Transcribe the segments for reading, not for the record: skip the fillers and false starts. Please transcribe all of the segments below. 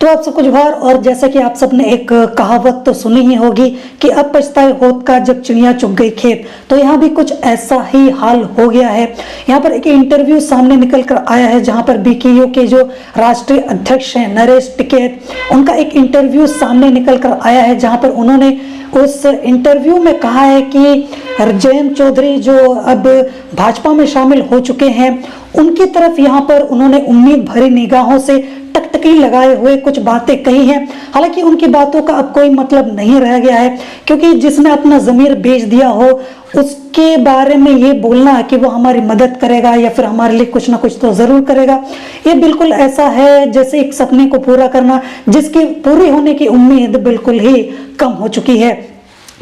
तो आप सबको जोहार। और जैसा कि आप सबने एक कहावत तो सुनी ही होगी कि अब पछताए होत का जब चिड़िया चुग गई खेत, तो यहाँ भी कुछ ऐसा ही हाल हो गया है। यहाँ पर एक इंटरव्यू सामने निकल कर आया है जहाँ पर बीकेयू के जो राष्ट्रीय अध्यक्ष हैं नरेश टिकैत, उनका एक इंटरव्यू सामने निकल कर आया है जहाँ पर उन्होंने उस इंटरव्यू में कहा है कि जयंत चौधरी जो अब भाजपा में शामिल हो चुके हैं उनकी तरफ यहाँ पर उन्होंने उम्मीद भरी निगाहों से टकटकी लगाए हुए कुछ बातें कही हैं। हालांकि उनकी बातों का अब कोई मतलब नहीं रह गया है, क्योंकि जिसने अपना ज़मीर बेच दिया हो उसके बारे में ये बोलना कि वो हमारी मदद करेगा या फिर हमारे लिए कुछ ना कुछ तो ज़रूर करेगा, ये बिल्कुल ऐसा है जैसे एक सपने को पूरा करना जिसकी पूरी होने की उम्मीद बिल्कुल ही कम हो चुकी है।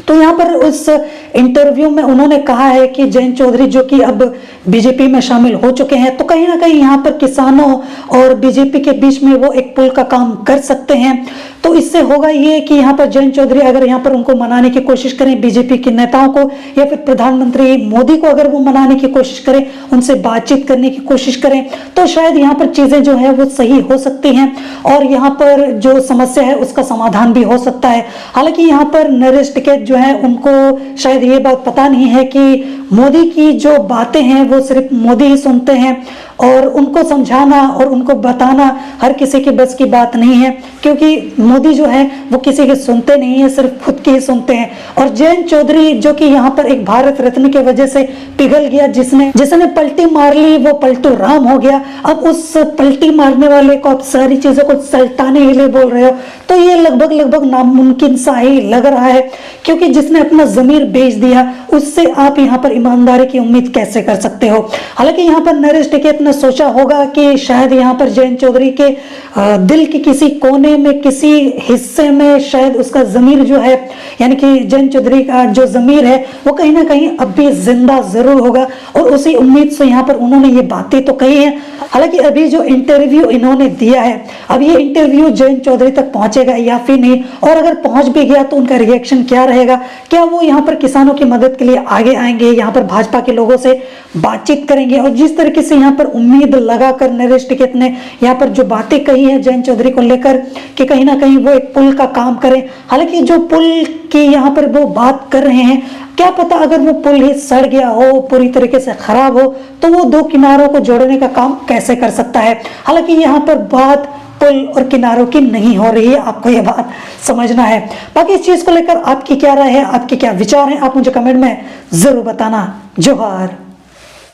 तो यहाँ पर उस इंटरव्यू में उन्होंने कहा है कि जयंत चौधरी जो कि अब बीजेपी में शामिल हो चुके हैं, तो कहीं ना कहीं यहाँ पर किसानों और बीजेपी के बीच में वो एक पुल का काम कर सकते हैं। तो इससे होगा ये कि यहाँ पर जयंत चौधरी अगर यहाँ पर उनको मनाने की कोशिश करें, बीजेपी के नेताओं को या फिर प्रधानमंत्री मोदी को अगर वो मनाने की कोशिश करें, उनसे बातचीत करने की कोशिश करें, तो शायद यहाँ पर चीज़ें जो है वो सही हो सकती हैं और यहाँ पर जो समस्या है उसका समाधान भी हो सकता है। हालांकि यहाँ पर नरेश टिकैत जो है उनको शायद ये बात पता नहीं है कि मोदी की जो बातें हैं वो सिर्फ मोदी ही सुनते हैं और उनको समझाना और उनको बताना हर किसी की बस की बात नहीं है, क्योंकि मोदी जो है वो किसी के सुनते नहीं है, सिर्फ खुद की ही सुनते हैं। और जयंत चौधरी जो कि यहाँ पर एक भारत रत्न की वजह से पिघल गया, जिसने पलटी मार ली वो पलटू राम हो गया। अब उस पलटी मारने वाले को आप सारी चीजों को सल्टाने के लिए बोल रहे हो, तो ये लगभग नामुमकिन सा ही लग रहा है, क्योंकि जिसने अपना जमीर बेच दिया उससे आप यहाँ पर ईमानदारी की उम्मीद कैसे कर सकते हो। हालांकि यहाँ पर नरेश टिकैत ने सोचा होगा कि शायद यहाँ पर जयंत चौधरी के दिल के किसी कोने में किसी हिस्से में शायद उसका जमीर जो है, यानी कि जयंत चौधरी का जो जमीर है वो कहीं ना कहीं अब भी जिंदा जरूर होगा, और उसी उम्मीद से यहाँ पर उन्होंने ये बातें तो कही हैं। हालांकि अभी जो इंटरव्यू इन्होंने दिया है, अब ये इंटरव्यू जयंत चौधरी तक पहुंचेगा या फिर नहीं, और अगर पहुंच भी गया तो उनका रिएक्शन क्या रहेगा, क्या वो यहाँ पर किसानों की मदद के लिए आगे आएंगे, यहाँ पर भाजपा के लोगों से बातचीत करेंगे। और जिस तरीके से यहाँ पर उम्मीद लगाकर नरेश टिकैत ने यहाँ पर जो बातें कही है जयंत चौधरी को लेकर कि कहीं ना कहीं वो एक पुल का काम करें, हालांकि जो पुल की यहाँ पर वो बात कर रहे हैं, क्या पता अगर वो पुल ही सड़ गया हो, पूरी तरीके से खराब हो, तो वो दो किनारों को जोड़ने का काम कैसे कर सकता है। हालांकि यहाँ पर बात पुल और किनारों की नहीं हो रही है, आपको ये बात समझना है। बाकी इस चीज को लेकर आपकी क्या राय है, आपके क्या विचार हैं, आप मुझे कमेंट में जरूर बताना। जोहार।